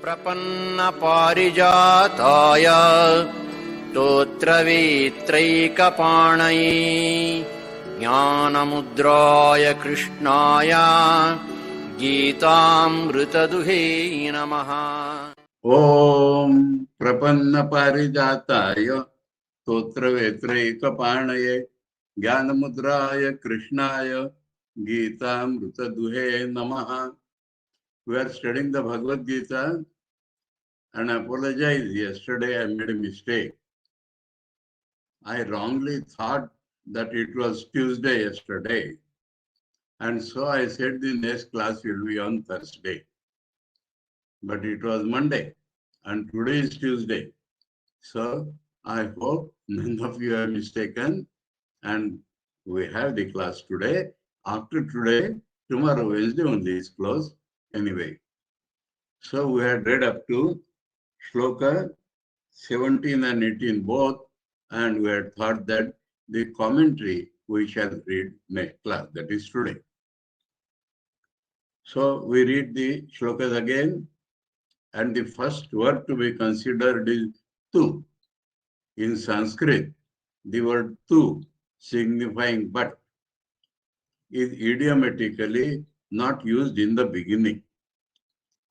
प्रपन्नपारिजाताय स्तोत्रवेत्रैकपाणये ज्ञानमुद्राय कृष्णाय गीतामृतदुहे नमः। ओम प्रपन्नपारिजाताय स्तोत्रवेत्रैकपाणये ज्ञानमुद्राय कृष्णाय गीतामृतदुहे नमः. We are studying the Bhagavad Gita, and I apologize. Yesterday I made a mistake. I wrongly thought that it was Tuesday yesterday, and so I said the next class will be on Thursday. But it was Monday, and today is Tuesday. So I hope none of you are mistaken, and we have the class today. After today, tomorrow Wednesday only is closed anyway. So we had read up to Shloka 17 and 18 both, and we had thought that the commentary we shall read next class, that is today. So we read the shlokas again, and the first word to be considered is tu. In Sanskrit, the word tu, signifying but, is idiomatically not used in the beginning.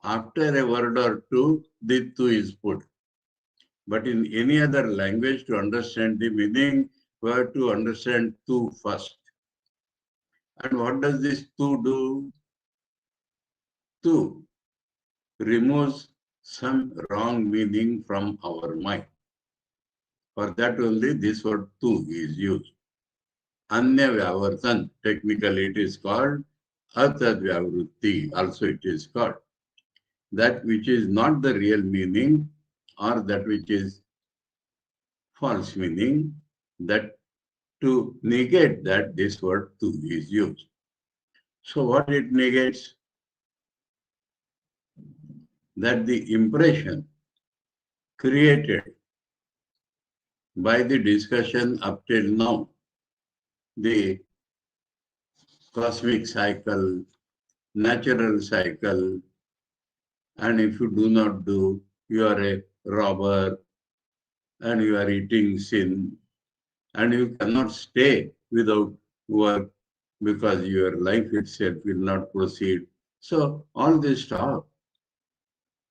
After a word or two, the tu is put. But in any other language, to understand the meaning, we have to understand tu first. And what does this tu do? Tu removes some wrong meaning from our mind. For that only this word tu is used. Anya Vyavartan, technically it is called Atad Vyavrutti, also it is called. That which is not the real meaning or that which is false meaning, that to negate that this word tu is used. So what it negates? That the impression created by the discussion up till now, the cosmic cycle, natural cycle, and if you do not do, you are a robber, and you are eating sin, and you cannot stay without work because your life itself will not proceed. So all this stuff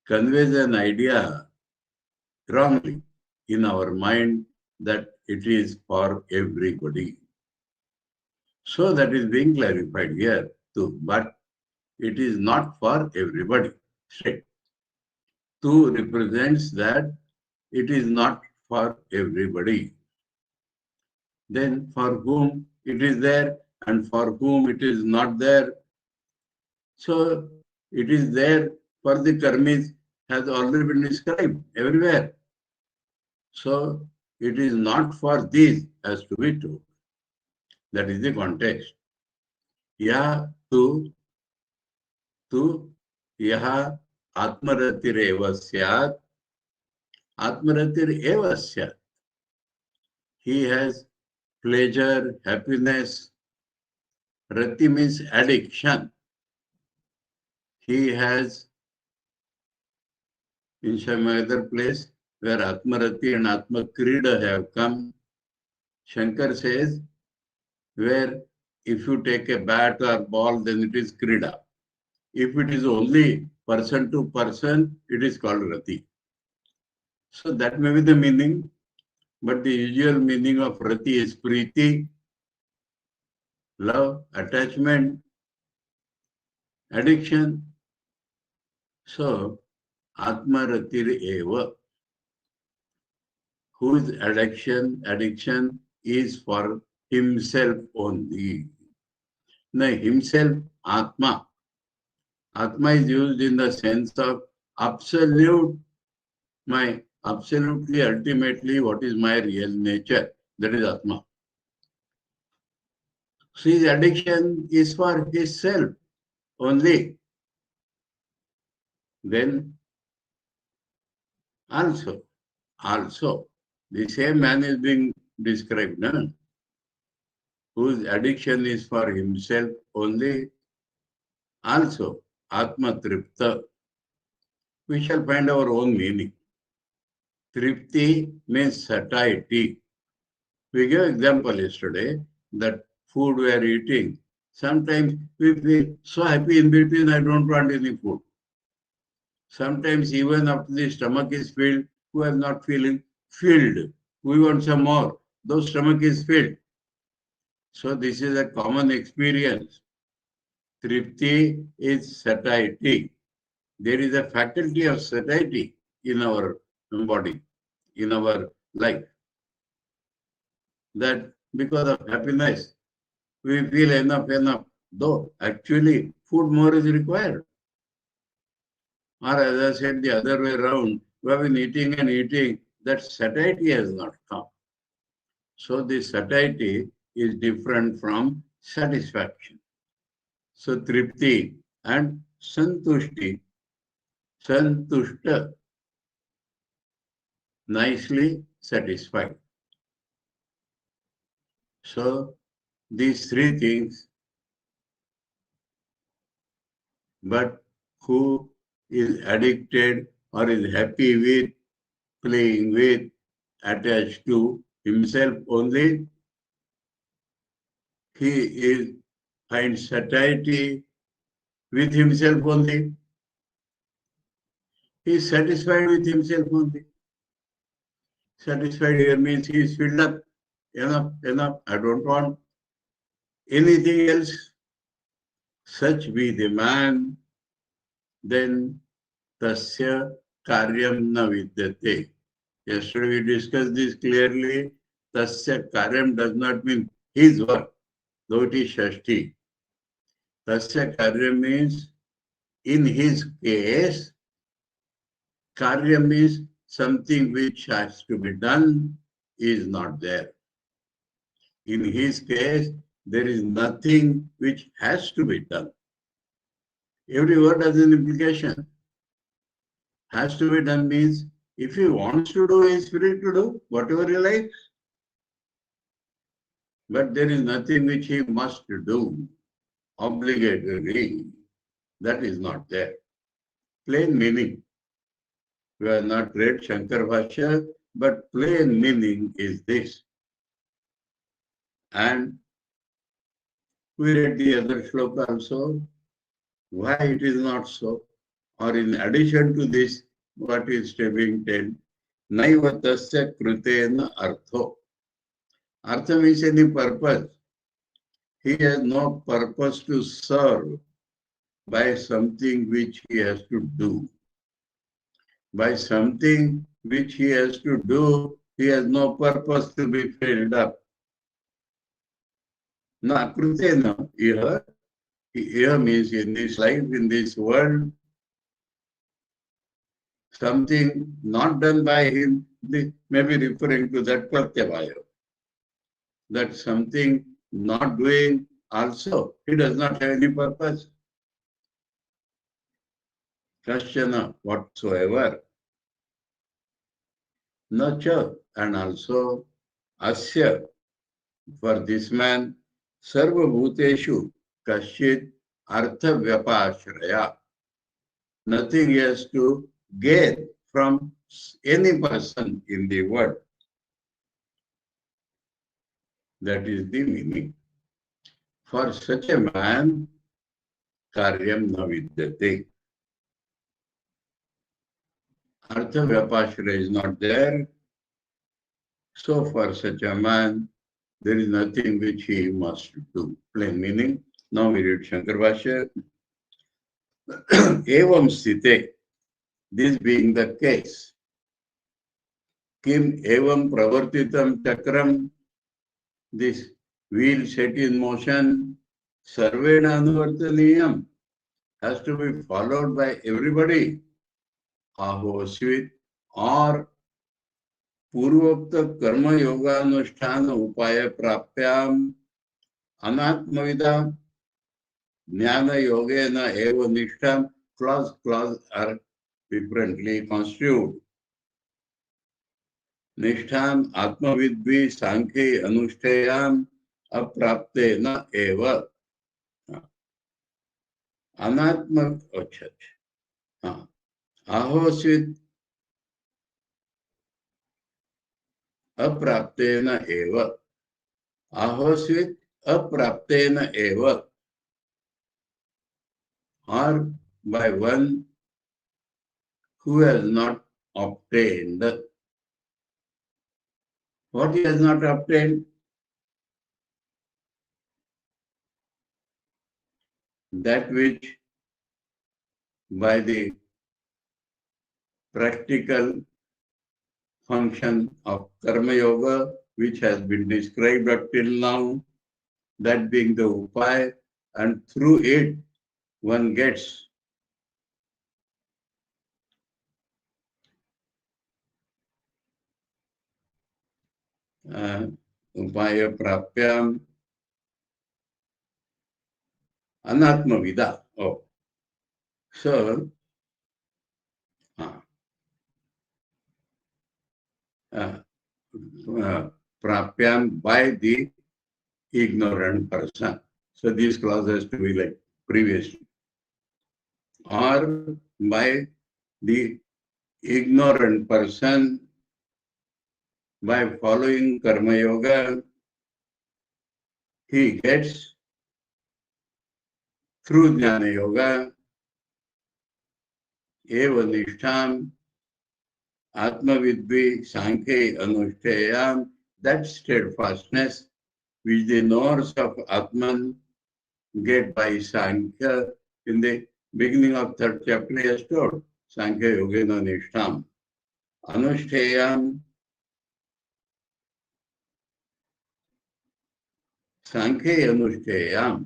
conveys an idea wrongly in our mind that it is for everybody. So that is being clarified here too, but it is not for everybody. Straight. Tu represents that it is not for everybody. Then for whom it is there and for whom it is not there. So it is there for the karmis has already been described everywhere. So it is not for these as to be told. That is the context. Ya tu yaha atmaratir eva syat. Atmaratir eva syat. He has pleasure, happiness. Rati means addiction. He has, in some other place where Atmarati and Atma Krida have come, Shankar says, where if you take a bat or ball, then it is Krida. If it is only person to person, it is called Rati. So that may be the meaning, but the usual meaning of Rati is Priti, love, attachment, addiction. So, Atma Ratir Eva, whose addiction is for himself only. Now, himself, Atma. Atma is used in the sense of absolute, absolutely, ultimately, what is my real nature? That is Atma. So his addiction is for his self only. Then also, the same man is being described, no? Whose addiction is for himself only. Also, Atma Tripta. we shall find our own meaning. Tripti means satiety. We gave example yesterday that food we are eating, sometimes we feel so happy in between, I don't want any food. Sometimes even after the stomach is filled, we are not feeling filled. We want some more. Though stomach is filled. So this is a common experience. Tripti is satiety. There is a faculty of satiety in our body, in our life. That because of happiness, we feel enough, though actually food more is required. Or as I said, the other way around, we have been eating and eating, that satiety has not come. So this satiety is different from satisfaction. So tripti and santushti, santushta, nicely satisfied. So these three things, but who is addicted or is happy with, playing with, attached to himself only, he finds satiety with himself only. He is satisfied with himself only. Satisfied here means he is filled up. Enough, I don't want anything else. Such be the man, then tasya karyam na vidyate. Yesterday we discussed this clearly. Tasya karyam does not mean his work, though it is Shashti. Tasya karyam means, in his case, karyam means something which has to be done is not there. In his case, there is nothing which has to be done. Every word has an implication. Has to be done means if he wants to do, he is free to do whatever he likes. But there is nothing which he must do, obligatory. That is not there. Plain meaning. We have not read Shankaracharya, but plain meaning is this. And we read the other shloka also. Why it is not so? Or in addition to this, what is being told? Naiva tasya krutena artho. Artha means any purpose. He has no purpose to serve by something which he has to do. By something which he has to do, he has no purpose to be filled up. Na krutena, here means in this life, in this world, something not done by him, may be referring to that pratyavaya. That something not doing also, he does not have any purpose. Kasyana, whatsoever. Nacha, and also asya, for this man, sarva bhuteshu kasyit artha vyapashraya. Nothing he has to gain from any person in the world. That is the meaning. For such a man, karyam na vidyate. Artha vyapashraya is not there. So for such a man, there is nothing which he must do. Plain meaning. Now we read Shankar Bhashya. Evam sthite. This being the case. Kim evam pravartitam chakram. This wheel set in motion. Sarvena anuvartaniyam. Has to be followed by everybody. Ahosvit or पूर्वोक्त कर्म योगानुष्ठान उपाय प्राप्याम अनात्मविदाम ज्ञान योगेन एव निष्ठाम. Clause are differently construed. निष्ठाम आत्मविद्वी सांख्ये अनुष्ठेयाम अप्राप्तेन एव. अनात्म, अच्छा, हाँ, ahosvit apraptena eva. Ahosvit apraptena eva. Or by one who has not obtained. What he has not obtained? That which by the practical function of karma yoga, which has been described up till now, that being the upaya, and through it one gets upaya prapyam anatma vida. Oh, so prapyam by the ignorant person. So these clauses to be like previously. Or by the ignorant person, by following karma yoga, he gets through jnana yoga eva nishtam atmavidvi sankhe anushthayam, that steadfastness which the knowers of Atman get by Sankhya. In the beginning of third chapter, he has told Sankhya Yogena Nishtam Anushteyam. Sankhya Anushteyam.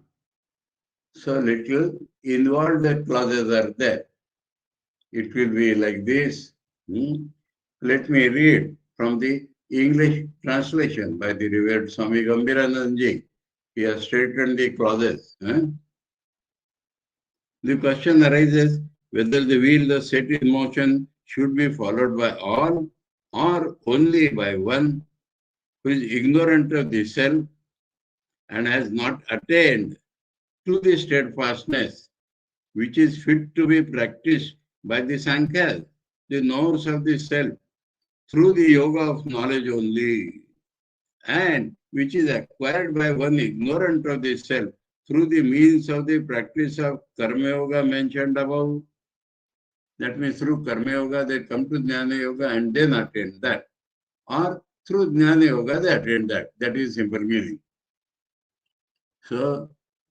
So little involved clauses are there. It will be like this. Let me read from the English translation by the revered Swami Pitambarananda. He has straightened the clauses. The question arises whether the wheel thus set in motion should be followed by all or only by one who is ignorant of the self and has not attained to the steadfastness which is fit to be practiced by the Sankhya, the knowers of the self, through the yoga of knowledge only, and which is acquired by one ignorant of the self through the means of the practice of karma yoga mentioned above. That means through karma yoga they come to jnana yoga and then attain that. Or through jnana yoga they attain that. That is simple meaning. So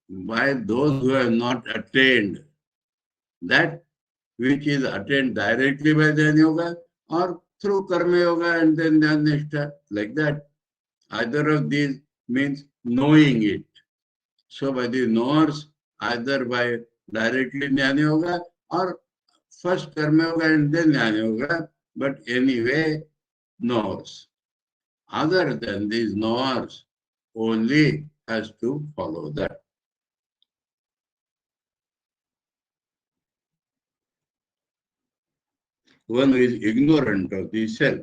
by those who have not attained that which is attained directly by jnana yoga or through karma yoga and then jnana, like that. Either of these means knowing it. So by the knowers, either by directly jnana yoga or first karma yoga and then jnana yoga, but anyway, knowers. Other than these knowers, only has to follow that. One who is ignorant of the self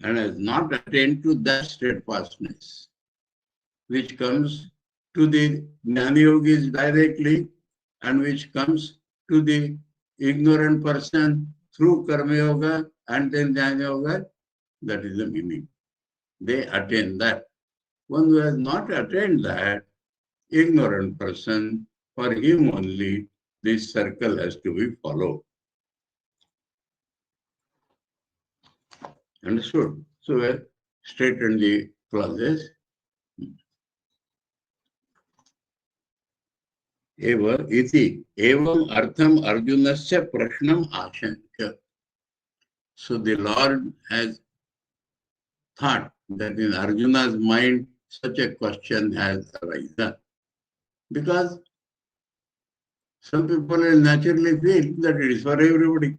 and has not attained to that steadfastness, which comes to the jnana yogis directly and which comes to the ignorant person through karma yoga and then jnana yoga, that is the meaning. They attain that. One who has not attained that, ignorant person, for him only this circle has to be followed. Understood? So we straighten the clauses. Eva iti evam artham arjunasya prashnam ashankya. So the Lord has thought that in Arjuna's mind such a question has arisen. Because some people will naturally feel that it is for everybody.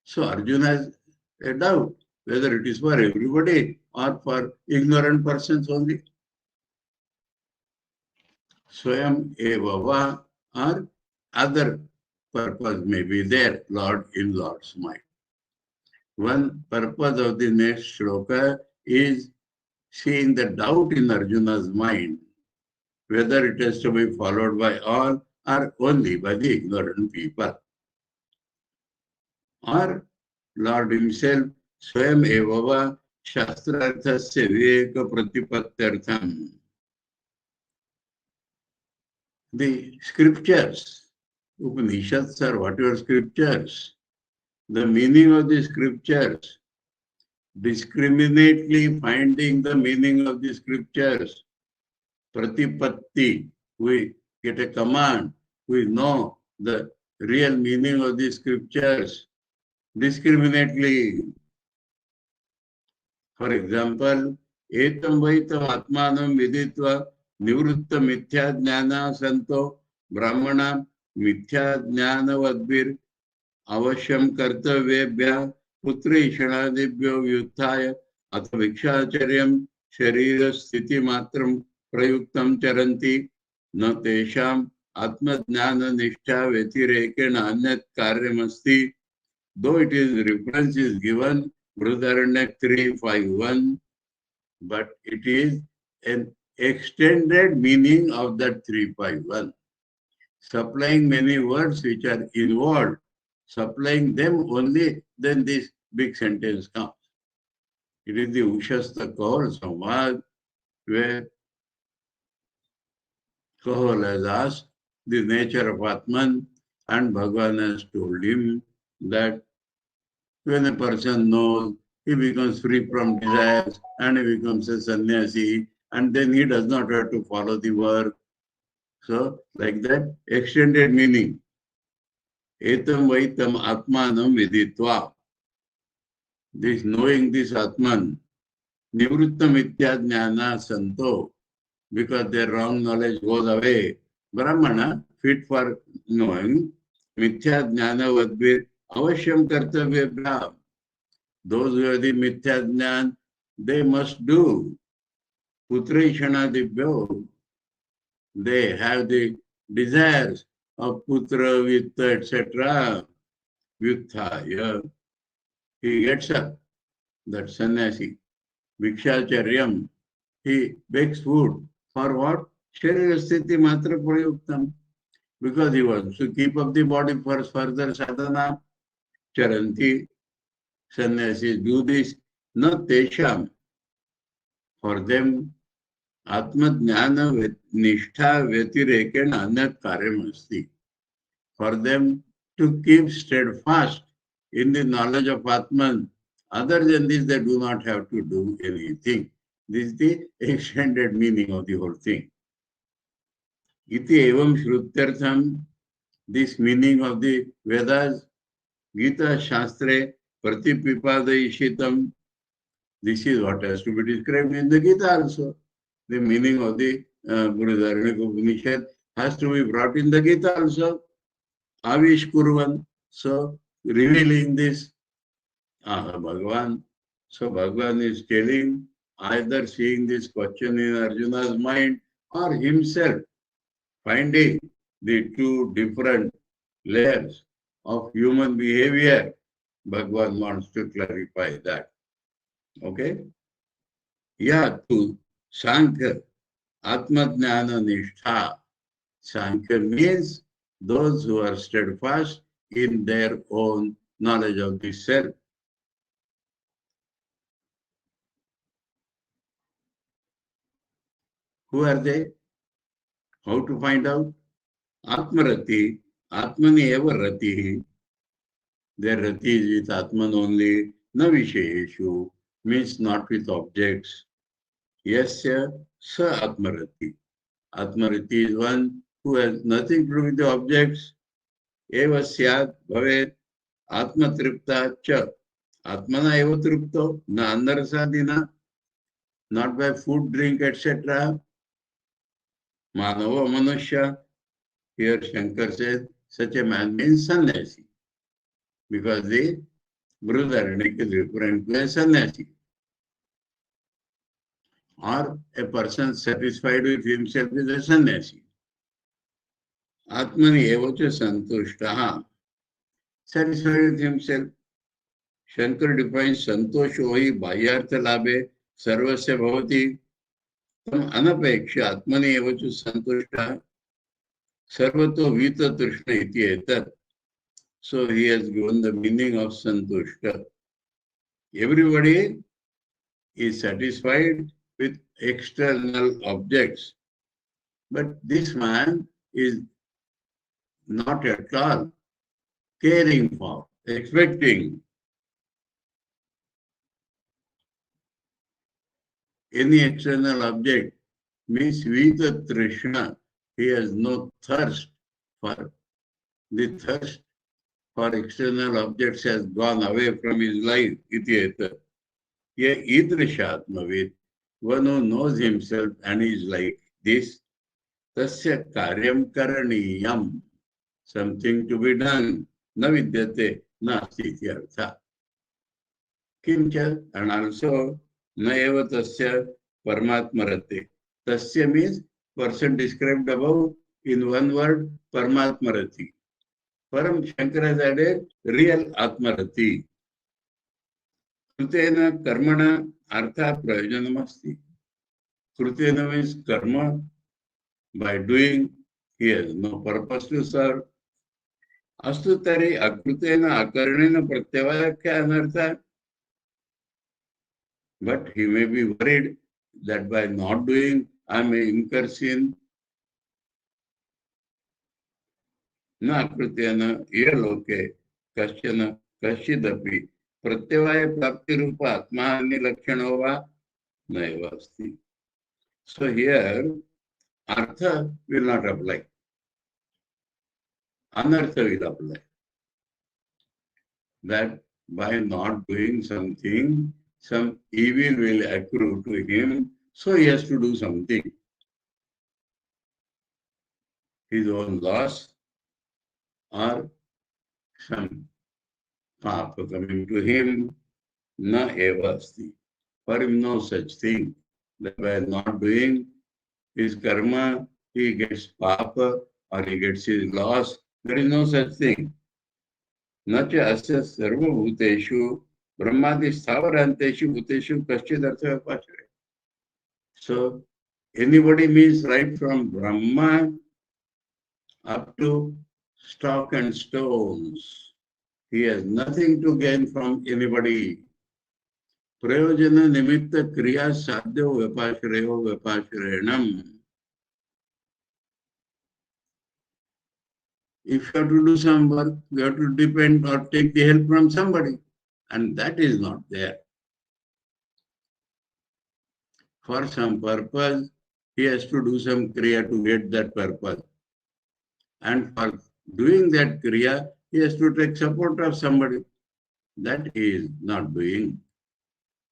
So Arjuna has a doubt whether it is for everybody or for ignorant persons only. Swayam evava, or other purpose may be there, Lord, in Lord's mind. One purpose of the next shloka is seeing the doubt in Arjuna's mind, whether it has to be followed by all or only by the ignorant people. Or Lord himself, Swayam Evava Shastrarthasya Viveka Pratipatyartham. The scriptures, Upanishads or whatever scriptures, the meaning of the scriptures, discriminately finding the meaning of the scriptures, Pratipatti, we get a command, we know the real meaning of the scriptures, discriminately. For example, etam vaitam atmanam viditva nivritta mithya jnana santo brahmana mithya jnana vadbir avashyam kartavyebhya putrishadibhyo vyuthaya atha vikshacharyam sharira sthiti matram prayuktam charanti na tesham atmajnana nishtha vetirekena anyat karyamasti. Though it is reference is given Brihadaranyaka 3:5:1, but it is an extended meaning of that 3:5:1, supplying many words which are involved, supplying them only, then this big sentence comes. It is the Ushasta Kahol Samvad, where Kahol has asked the nature of Atman, and Bhagavan has told him that when a person knows, he becomes free from desires and he becomes a sannyasi, and then he does not have to follow the work. So, like that, extended meaning. Etam vaitam atmanam viditva. This knowing this Atman, nivritta mithya jnana santo, because their wrong knowledge goes away. Brahmana, fit for knowing, mithya jnana vadbir avashyam kartavyabhyam. Those who have the mithya jnana, they must do. Putra dibhyo. They have the desires of putra, vitta, etc. Vyuthaya. He gets up, that sannyasi. Vikshacharyam. He begs food. For what? Sharira sthiti matra prayuktam. Because he wants to keep up the body for further sadhana. Charanti. Sannyasis do this. Not tesham. For them, Atma Jnana Nishtha Vetirekena Anyat Karyamasti. For them to keep steadfast in the knowledge of Atman, other than this, they do not have to do anything. This is the extended meaning of the whole thing. Iti evam shrutyartham, this meaning of the Vedas, Gita Shastre Pratipipadayishitam. This is what has to be described in the Gita also. The meaning of the Brihadaranyaka Upanishad has to be brought in the Gita also. Avish Kurvan. So, revealing this, Bhagavan. So, Bhagavan is telling, either seeing this question in Arjuna's mind or himself finding the two different layers of human behavior. Bhagavan wants to clarify that. Okay? Yeah, to Shankar, Atmajnana Nishtha. Shankar means those who are steadfast in their own knowledge of the self. Who are they? How to find out? Atmarati, Atmani eva rati. Their rati is with Atman only. Na visheshu means not with objects. Yasya sa Atmarati. Atmarati is one who has nothing to do with the objects. Eva syat bhavet atmatripta cha. Atmana eva tripto na anarasadina. Not by food, drink, etc. Manava Manushya. Here Shankar says such a man means sannyasi. Because the Brihadaranyaka is referring to a sannyasi. Or a person satisfied with himself is a sannyasi. Atmani evacha santushtaha. Satisfied with himself. Shankar defines santosho hi bhahyartha labhe sarvasya bhavati. Tam anapeksha atmani evacha santushtaha. Sarvato vita trishna iti etat. So he has given the meaning of santushta. Everybody is satisfied with external objects. But this man is not at all caring for, expecting any external object. Means Vita Trishna, he has no thirst for. The thirst for external objects has gone away from his life. Ityeta. Ye idrishatmavid, one who knows himself and is like this, tasya karyam karaniyam, something to be done, na vidyate, nasti ityartha. Kimcha, and also, na eva tasya paramatmarate. Tasya means person described above in one word, paramatmarati. Param Shankara has added real atmarati. Krutena karmana artha prayojanamasti. Krutena means karma. By doing, he has no purpose to serve. Astu tari akrutena akarnena pratyavaya kya anartha. But he may be worried that by not doing, I may incur sin. Na akrutena iraloke kasyana kasyidapi pratyavaya prapti rupa atmahani lakshano va naiva asti. So here, artha will not apply. Anartha will apply. That by not doing something, some evil will accrue to him, so he has to do something. His own loss or some papa coming to him, na eva asti. For him, no such thing. That by not doing his karma, he gets papa or he gets his loss. There is no such thing. Nacha asya sarva bhuteshu brahmadi sthavaranteshu bhuteshu kaschid artha vapachare. So anybody means right from Brahma up to stock and stones. He has nothing to gain from anybody. Prayojana nimitta kriya sadhyo vapashreyo vapashrenam. If you have to do some work, you have to depend or take the help from somebody. And that is not there. For some purpose, he has to do some kriya to get that purpose. And for doing that kriya, he has to take support of somebody. That he is not doing.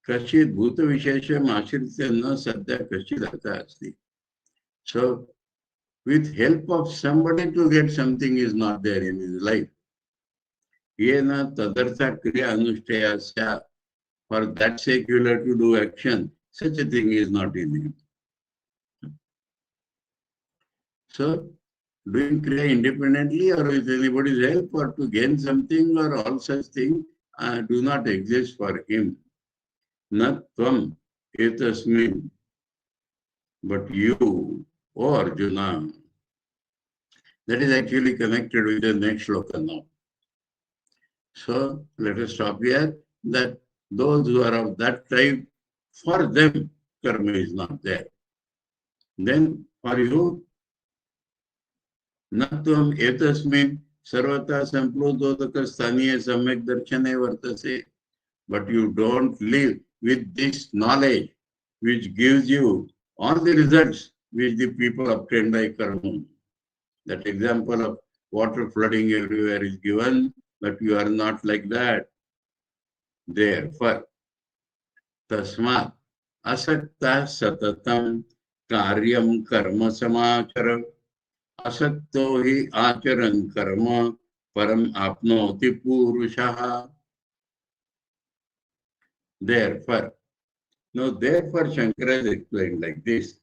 Kashid bhuta vishesham ashritya na sadhya kashid artha asti. So, with help of somebody to get something is not there in his life. Yena tadartha kriya anushtayasya. For that sake you will have to do action. Such a thing is not in him. So, doing kriya independently or with anybody's help or to gain something or all such things do not exist for him. Not tvam etasmin, but you, O Arjuna. That is actually connected with the next shloka now. So let us stop here, that those who are of that type, for them karma is not there. Then for you, natvam etasmin sarvata samplododaka staniya samyak darshane vartase. But you don't live with this knowledge which gives you all the results which the people obtain by karma. That example of water flooding everywhere is given, but you are not like that. Therefore, tasmat asakta satatam karyam karma samachara asakto hi acharan karma param apnoti purushaha. Therefore, therefore Shankara has explained like this,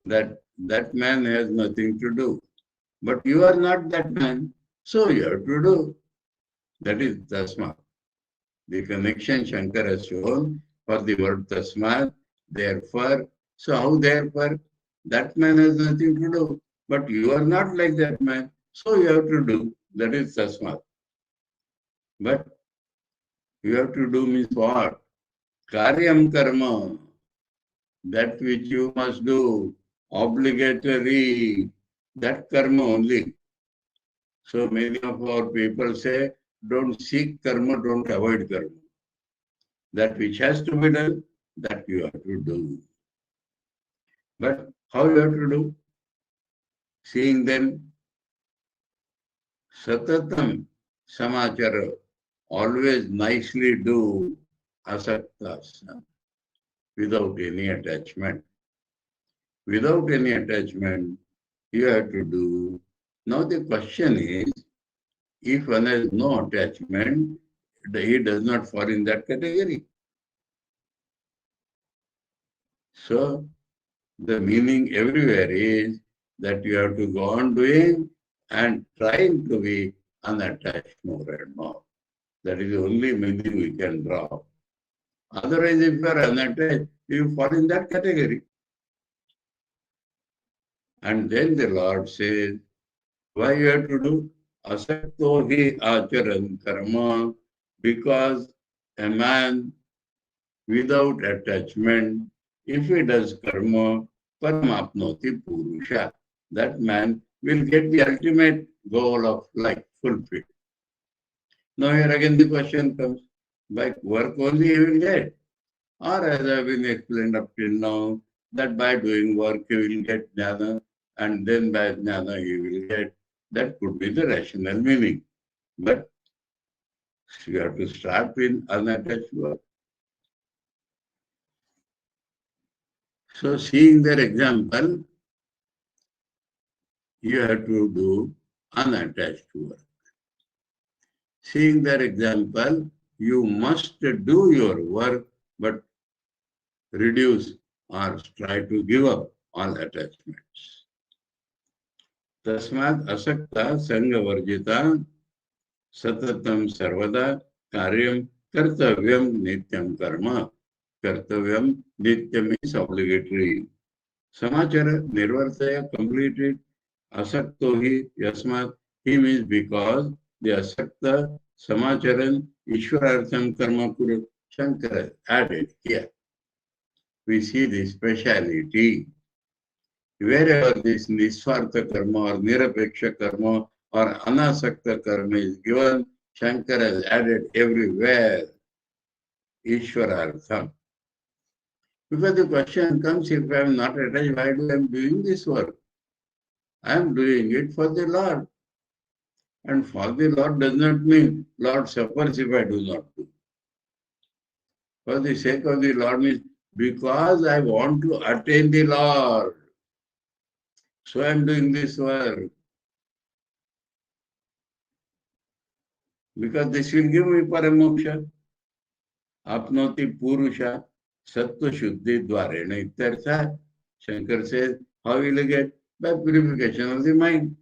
that that man has nothing to do. But you are not that man, so you have to do. That is tasmat. The connection Shankara has shown for the word tasmat, therefore. So how therefore? That man has nothing to do. But you are not like that man, so you have to do. That is tasmat. But you have to do means what? Karyam karma, that which you must do, obligatory, that karma only. So many of our people say, don't seek karma, don't avoid karma. That which has to be done, that you have to do. But how you have to do? Seeing them, satatam samachara, always nicely do asaktas, without any attachment. Without any attachment, you have to do. Now the question is, if one has no attachment, he does not fall in that category. So the meaning everywhere is that you have to go on doing and trying to be unattached more and more. That is the only meaning we can draw. Otherwise, if you are unattached, you fall in that category. And then the Lord says, why you have to do? Asakto hi acharan karma, because a man without attachment, if he does karma, paramapnoti purusha, that man will get the ultimate goal of life fulfilled. Now here again the question comes, by work only he will get, or as I have been explained up till now, that by doing work he will get jnana, and then by jnana he will get, that could be the rational meaning. But you have to start with unattached work. So seeing their example, you have to do unattached work. Seeing their example, you must do your work, but reduce or try to give up all attachments. Tasmat asakta sangavarjita satatam sarvada karyam kartavyam nityam karma. Kartavyam nityam is obligatory. Samachara nirvartaya completed. Asakto hi yasmat, he means because the asakta samacharan ishwarartham karma kuru. Shankara added here. We see the speciality. Wherever this niswartha karma or nirapeksha karma or anasakta karma is given, Shankara has added everywhere ishwarartham. Because the question comes, if I am not attached, why do I am doing this work? I am doing it for the Lord. And for the Lord does not mean Lord suffers if I do not do. For the sake of the Lord means because I want to attain the Lord. So I am doing this work. Because this will give me paramoksha. Apnoti purusha sattva shuddhi dvarena ityartha. Shankar says, how will you get? By purification of the mind.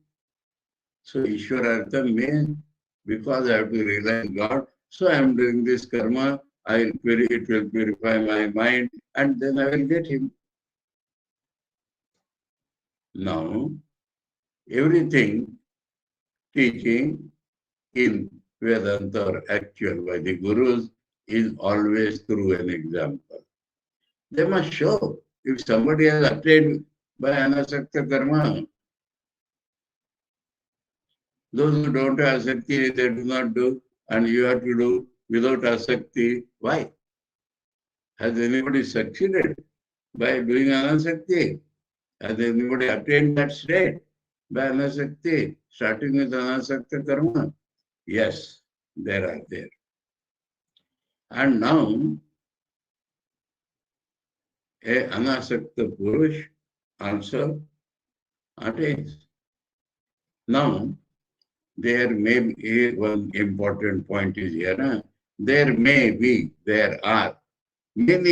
So Ishwarartha means because I have to realize God, so I am doing this karma, it will purify my mind, and then I will get him. Now, everything teaching in Vedanta or actual by the Gurus is always through an example. They must show if somebody has attained by anasakta karma. Those who don't have asakti, they do not do, and you have to do without asakti. Why? Has anybody succeeded by doing anasakti? Has anybody attained that state by anasakti, starting with anasakta karma? Yes, there are there. And now, a anasakta purush also attains. Now, there may be one important point is here. There are many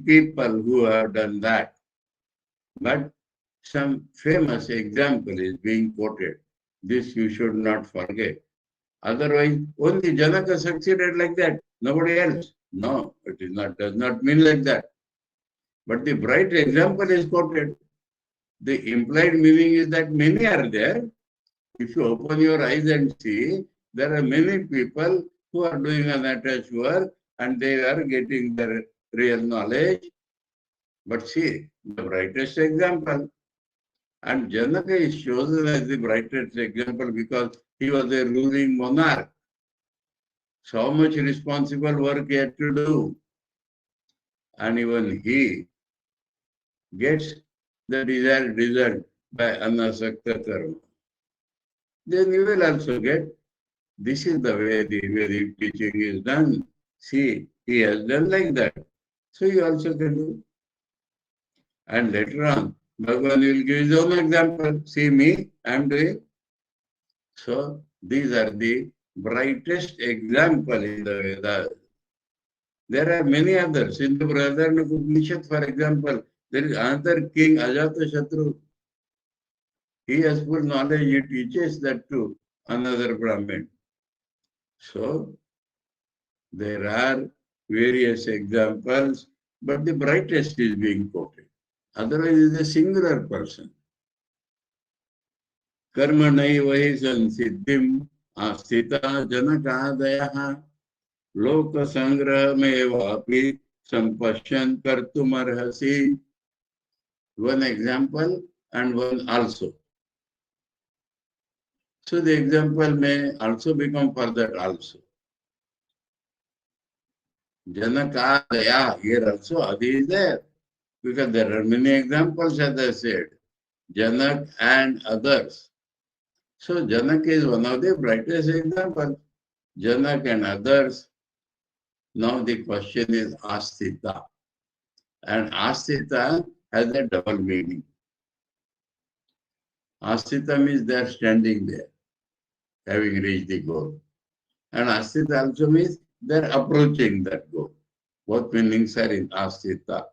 people who have done that. But some famous example is being quoted. This you should not forget. Otherwise, only Janaka succeeded like that, nobody else. No, it is not, does not mean like that. But the bright example is quoted. The implied meaning is that many are there. If you open your eyes and see, There are many people who are doing unattached work and they are getting their real knowledge. But see, the brightest example, and Janaka is chosen as the brightest example because he was a ruling monarch. So much responsible work he had to do. And even he gets the desired result by anasakta karma. Then you will also get, this is the way the Vedic teaching is done. See, he has done like that. So you also can do. And later on, Bhagavan will give his own example. See me, I am doing. So these are the brightest example in the Vedas. There are many others. In the Brotherhood Upanishad, for example, there is another king, Ajatashatru. He has full knowledge, he teaches that to another Brahmin. So there are various examples, but the brightest is being quoted. Otherwise, it is a singular person. Karma naivahi sansiddhim asthita janakadayah loka sangrahamevapi sampashyan kartumarhasi. One example and one also. So the example may also become further also. Janakadaya, here also Adi is there. Because there are many examples, as I said. Janak and others. So Janak is one of the brightest examples. Janak and others. Now the question is Asthita. And Asthita has a double meaning. Asthita means they are standing there, having reached the goal. And Asthita also means they are approaching that goal. Both meanings are in Asthita.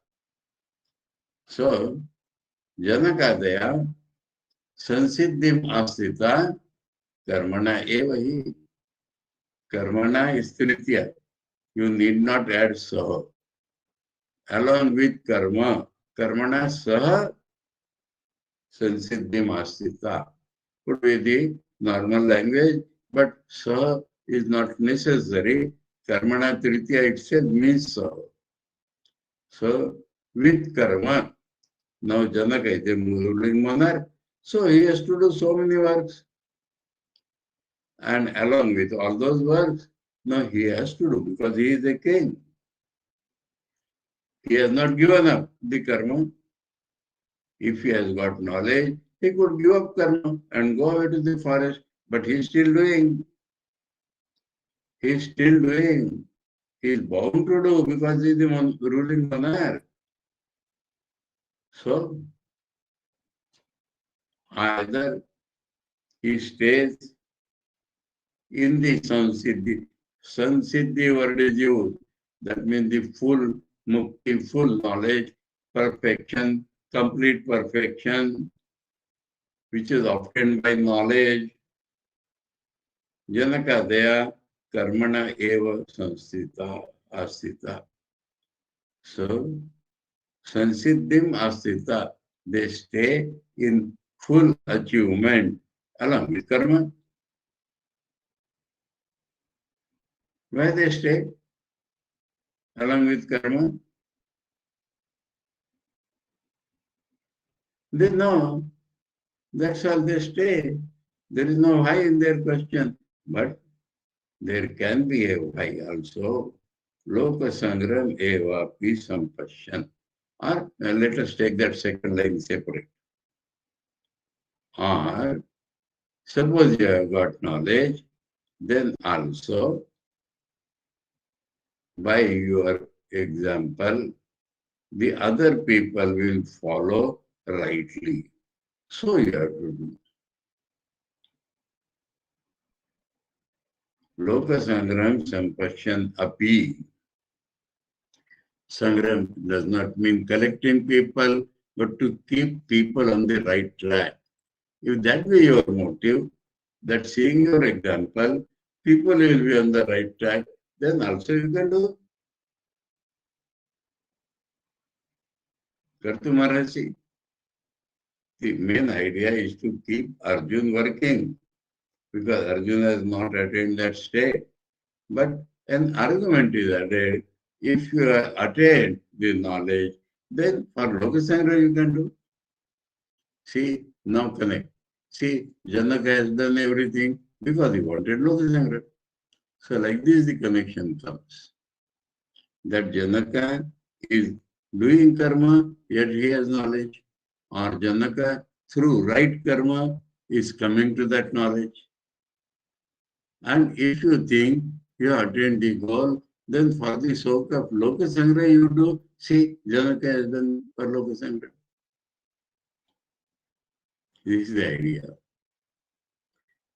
So, Janakadaya, Sansiddhim Asthita, Karmana Evahi. Karmana is Tritya. You need not add Saha. Along with Karma, Karmana Saha, Sansiddhim Asthita. Could be the normal language, but Saha is not necessary. Karmana Tritya itself means Saha. So, with Karma, now Janaka is a ruling monarch, so he has to do so many works. And along with all those works, now he has to do because he is a king. He has not given up the karma. If he has got knowledge, he could give up karma and go away to the forest, but he is still doing. He is still doing. He is bound to do because he is the ruling monarch. So, either he stays in the Sansiddhi. Sansiddhi word is used. That means the full mukti, full knowledge, perfection, complete perfection, which is obtained by knowledge. Janakadaya karmana eva sanstita astita. So, sansiddhim astita, they stay in full achievement along with karma. Why they stay along with karma? They know. That's all they stay. There is no why in their question. But there can be a why also. Loka sangram eva pi sampashyan. Or let us take that second line separate. Or suppose you have got knowledge, then also by your example, the other people will follow rightly. So you have to do. Loka sangram sampashyan api. Sangram does not mean collecting people, but to keep people on the right track. If that be your motive, that seeing your example, people will be on the right track, then also you can do. Kartumarasi. The main idea is to keep Arjun working. because Arjuna has not attained that state. But an argument is added, if you attain the knowledge, then for Lokasangra you can do. See, now connect. See, Janaka has done everything because he wanted Lokasangra. So like this the connection comes. That Janaka is doing karma, yet he has knowledge. Or Janaka, through right karma, is coming to that knowledge. And if you think you have attained the goal, then for the sake of Lokasangra you do, see, Janaka has done for Lokasangra. This is the idea.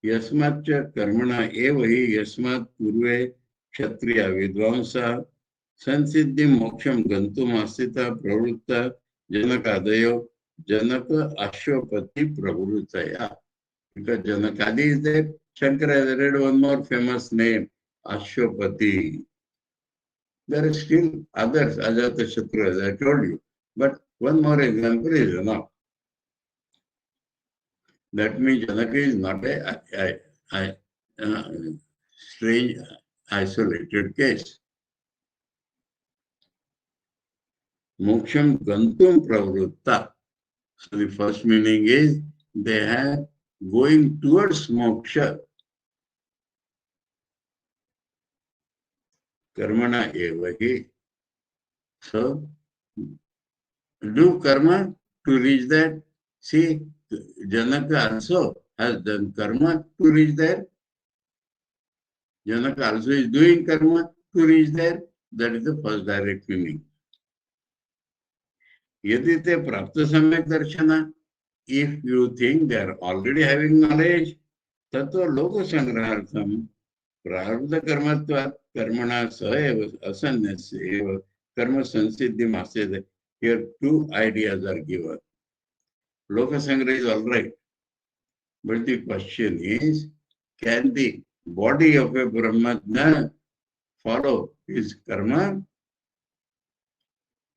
Yasmatcha karmana eva hi yasmat purve kshatriya vidvansa sansiddhi moksham gantum asita pravutta janakadayo janaka ashwapati pravruttaya. Because Janakadi is there, Shankara has read one more famous name, Ashwapati. There are still others, Ajata Shatru, as I told you. But one more example is enough. That means Janaka is not a strange, isolated case. Moksham gantum pravrutta. So the first meaning is they have going towards moksha. Karmana eva hi. So, do karma to reach that. See, Janaka also has done karma to reach there. Janaka also is doing karma to reach there. That is the first direct meaning. Yadi te prapta samyak darshana. If you think they are already having knowledge, tato loka sangrahartham prarabdha karmatvat karmana saeva asannasya karma sansiddhi masya. Here two ideas are given. Loka sangra is all right. But the question is, can the body of a Brahmajna follow his karma?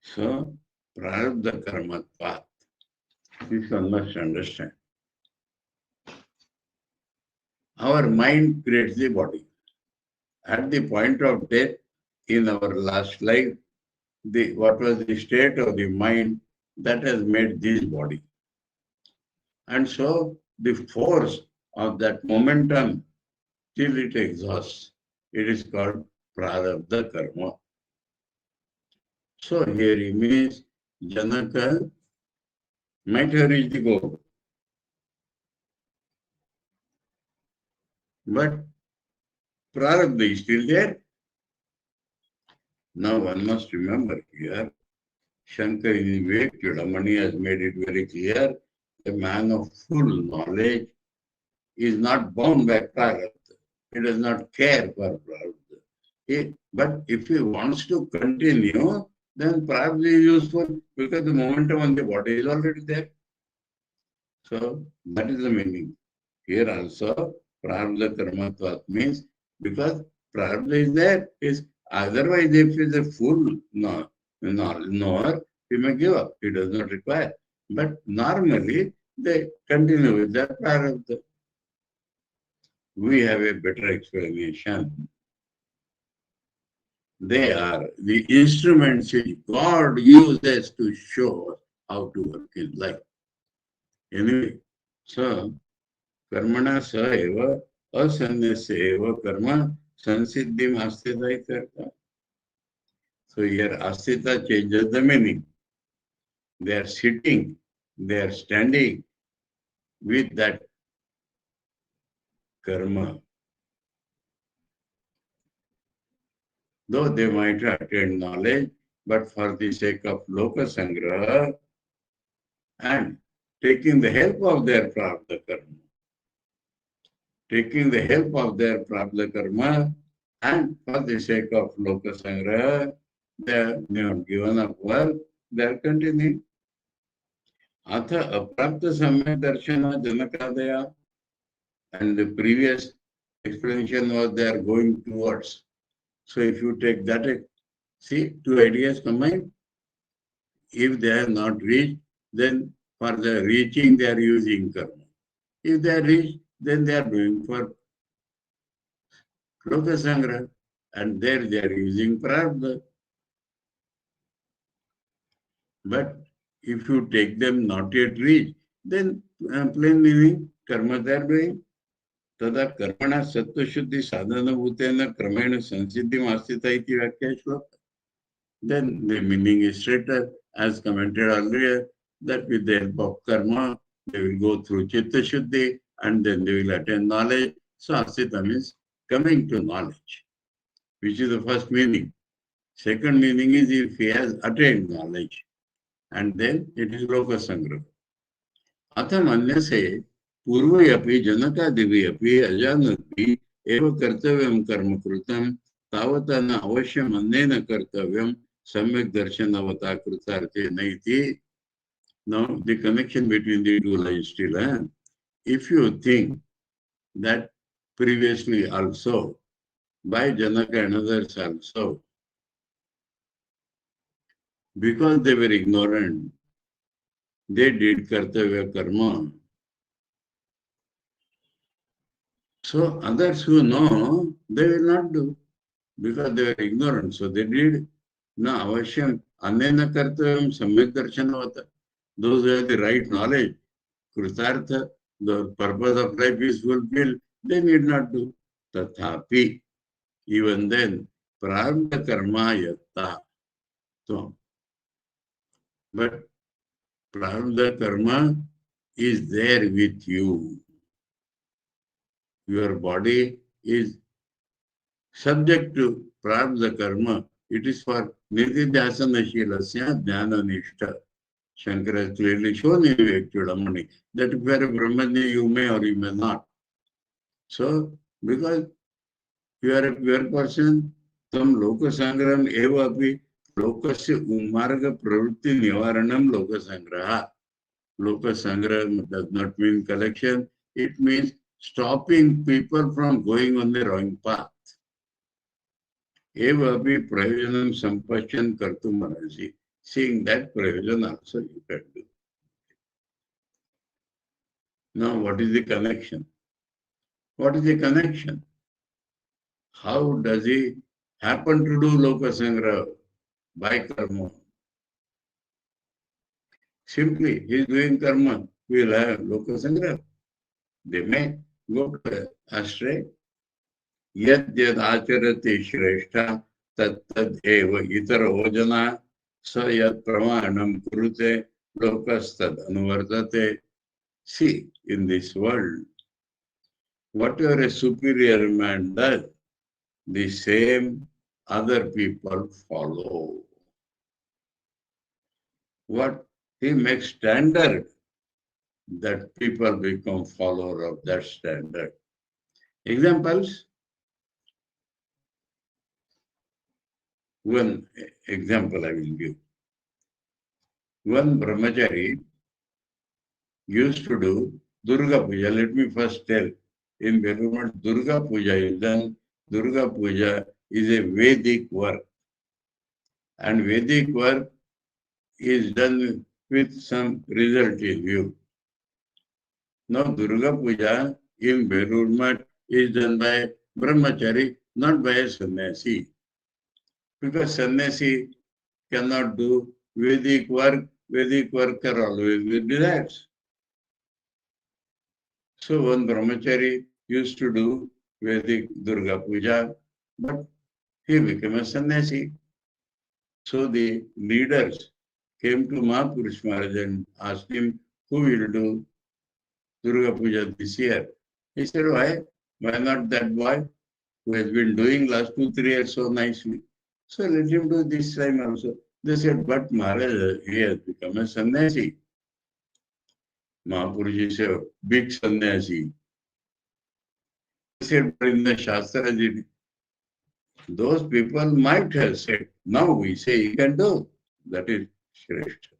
So, prarabdha karmatvat. This one must understand. Our mind creates the body. At the point of death, in our last life, what was the state of the mind that has made this body? And so, the force of that momentum till it exhausts, it is called prarabdha karma. So here he means Janaka might have reached the goal. But prarabdha is still there. Now one must remember here, Shankara in Vivekananda has made it very clear, a man of full knowledge is not bound by prarabdha. He does not care for prarabdha. But if he wants to continue, then prarabdha is useful because the momentum on the body is already there. So that is the meaning. Here also, prarabdha karmatvat means because prarabdha is there, is otherwise if he is a full knower, he may give up. He does not require. But normally they continue with their prarabdha. We have a better explanation. They are the instruments which God uses to show us how to work in life. Anyway, so karmana sa eva asannasya eva karma sansiddhim astita ityartha. So here astita changes the meaning. They are sitting, they are standing with that karma. Though they might have attained knowledge, but for the sake of loka sangraha and taking the help of their prarabdha karma, and for the sake of loka sangraha, they are not given up work, they are continuing. Atha aprapta samyak darshana janakadaya, and the previous explanation was they are going towards. So if you take that, see, two ideas combined. If they have not reached, then for the reaching they are using karma. If they are reached, then they are doing for Loka Sangra, and there they are using Prarabdha. But if you take them not yet reached, then plain meaning, karma they are doing. Tada karmana sattva-shuddhi sadhana-bhutena kramena sansiddhim-astita iti vyakya shloka. Then the meaning is straighter, as commented earlier, that with the help of karma, they will go through chitta-shuddhi and then they will attain knowledge. So astita means coming to knowledge, which is the first meaning. Second meaning is if he has attained knowledge, and then it is loka sangraha. Atham अन्य से पूर्व अपि जनकादिवि अपि अजानद्भि एव कर्तव्यं कर्म कृतं तावता न अवश्यम् अन्येन कर्तव्यं सम्यक् दर्शनवता कृतार्थेन इति. Now the connection between the two lies still. If you think that previously also by Janaka and others also, because they were ignorant, they did kartavya karma. So others who know, they will not do because they were ignorant. So they did. Na avashyam anena kartavyam samyak darshanavata. Those who have the right knowledge, krutartha, the purpose of life is fulfilled, they need not do. Tathapi, even then, prarabdha karma yatta. So, but prarabdha karma is there with you. Your body is subject to prarabdha karma. It is for nididhyasana shilasya jnana nishta. Shankara has clearly shown in Vivekananda that if you are a Brahmanya, you may or you may not. So, because you are a pure person, tam loka sangram eva api lokasya umarga pravritti nivaranam loka sangraha. Loka sangram does not mean collection. It means stopping people from going on the wrong path. Eva api prayojanam sampashyan kartum arasi. Seeing that prayojan also you can do. Now, what is the connection? What is the connection? How does he happen to do loka sangraha? By karma. Simply, he is doing karma. We will have loka sangraha. They may go to astray. Yad yad acharati shrestha tat tad eva itara ojana sa yad pramanam kurute lokastad anuvartate. See, in this world, whatever a superior man does, the same other people follow. What he makes standard, that people become follower of that standard. Examples? One example I will give. One brahmachari used to do Durga Puja. Let me first tell. In Belur Math, Durga Puja is done. Durga Puja is a Vedic work. And Vedic work is done with some result in view. Now, Durga Puja in Belur Math is done by brahmachari, not by a sannyasi. Because sannyasi cannot do Vedic worker always will be that. So one brahmachari used to do Vedic Durga Puja, but he became a sannyasi. So the leaders came to Mahapurush Maharaj and asked him, who will do Durga Puja this year? He said, why? Why not that boy who has been doing last 2-3 years so nicely? So let him do this time also. They said, but Maharaj, he has become a sannyasi. Mahapurush is a big sannyasi. They said, but in the Shastra, those people might have said, now we say he can do. That is Shrestha.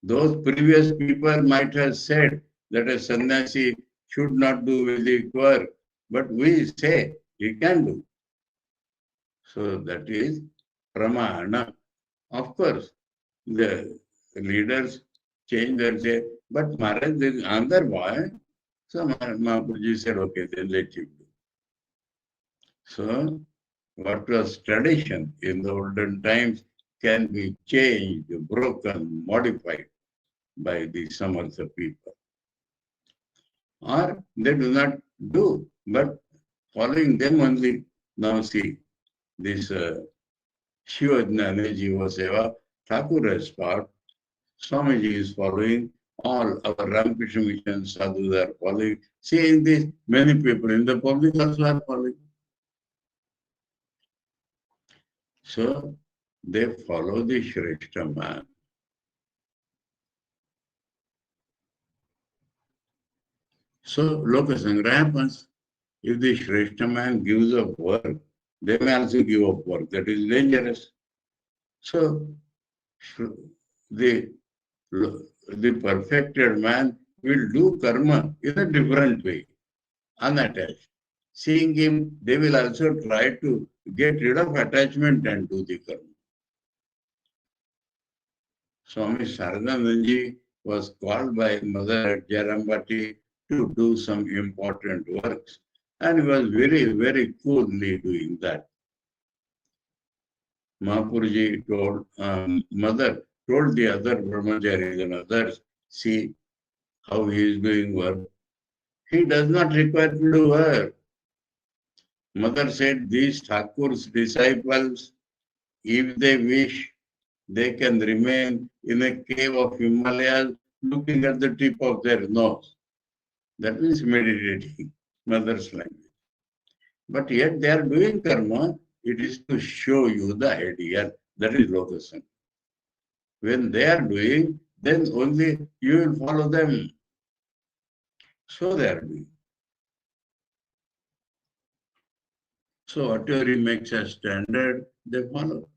Those previous people might have said that a sannyasi should not do Vedic work, but we say he can do. So that is pramana. Of course, the leaders change and say, but Maharaj, there is another boy So Mahaprabhuji said, okay, then let you do. So what was tradition in the olden times can be changed, broken, modified by the Samartha people. Or they do not do, but following them only. Now see, this Shiva Jnana Jiva Seva, Thakur has taught, Swamiji is following, all our Ramakrishna Mission sadhus are following. Seeing this, many people in the public also are following. So they follow the Shrestha man. So Lokasangra happens. If the Shrestha man gives up work, they may also give up work. That is dangerous. So the perfected man will do karma in a different way, unattached. Seeing him, they will also try to get rid of attachment and do the karma. Swami Saradananji was called by Mother at Jarambati to do some important works, and he was very, very coolly doing that. Mahaprabhuji told, Mother told the other brahmacharis and others, see how he is doing work. He does not require to do work. Mother said, these Thakur's disciples, if they wish, they can remain in a cave of Himalayas looking at the tip of their nose. That means meditating, mother's language. But yet they are doing karma. It is to show you the idea. That is Lokasana. When they are doing, then only you will follow them. So they are doing. So whatever he makes as standard, they follow.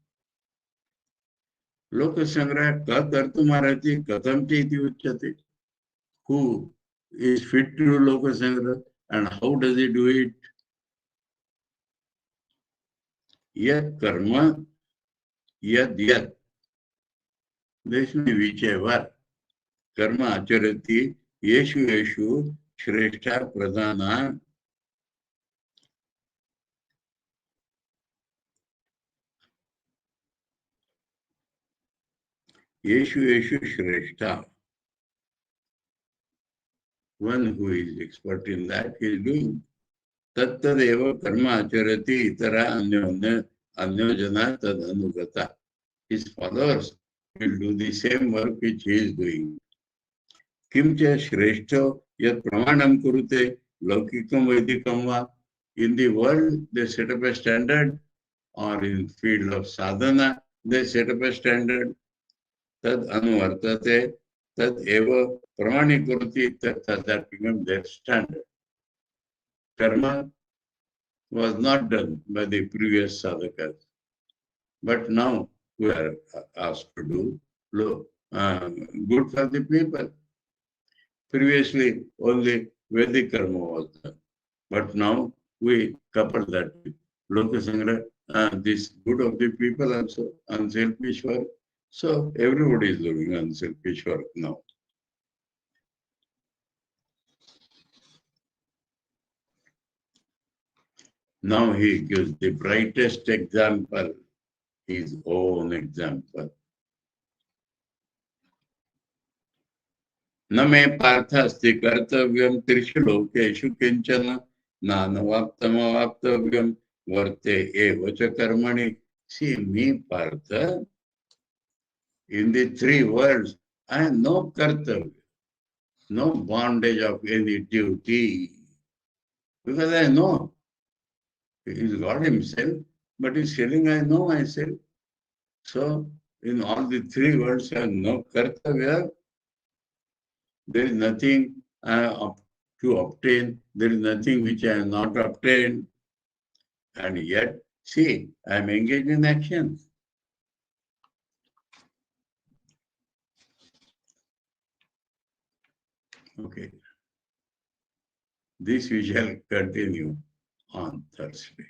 Lokasangra ka kartu marati katam iti uchyate. Who is fit to do Lokasangra and how does he do it? Yat karma, yat. This means whichever karma acharati, yeshu, shrestha pradhana. Yeshu shrestha. One who is expert in that, he is doing. Tattadeva karma acharati itara anyojana tad anugata. His followers will do the same work which he is doing. Kimcha shreshto yat pramanam kurute laukikam vaidikam va. In the world, they set up a standard, or in field of sadhana, they set up a standard. Tad anuvartate, tad eva pramani kurti, that became their standard. Karma was not done by the previous sadhakas. But now we are asked to do good for the people. Previously, only Vedic karma was done. But now we couple that with Lokasangra, this good of the people also, unselfish work. So everybody is doing unselfish work now. Now he gives the brightest example, his own example. न मे पार्थ अस्ति कर्तव्यम त्रिषु लोकेषु किंचन नानवाप्तमवाप्तव्यम वर्ते एव च कर्मणि. See me, Partha, in the three worlds, I have no kartavya, no bondage of any duty, because I know he is God himself, but he is telling I know myself. So in all the three worlds, I have no kartavya. There is nothing to obtain. There is nothing which I have not obtained. And yet, see, I am engaged in action. Okay. This we shall continue on Thursday.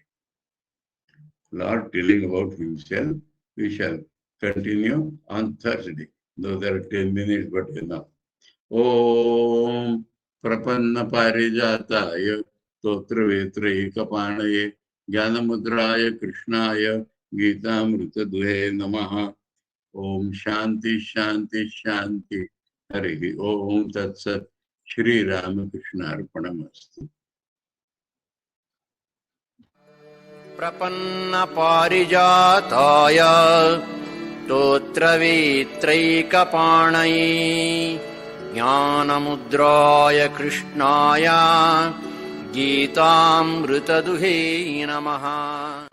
Lord telling about himself, we shall continue on Thursday. Though there are 10 minutes, but enough. Om प्रपन्न पारिजाताय स्तोत्रवेत्रैकपाणये ज्ञानमुद्राय कृष्णाय गीतामृतदुहे नमः। ओम शांति शांति शांति। हरि ओम तत्सत्। श्री रामकृष्णार्पणमस्तु। प्रपन्न पारिजाताय स्तोत्रवेत्रैकपाणये ज्ञानमुद्राय कृष्णाय गीतामृतदुहे नमः।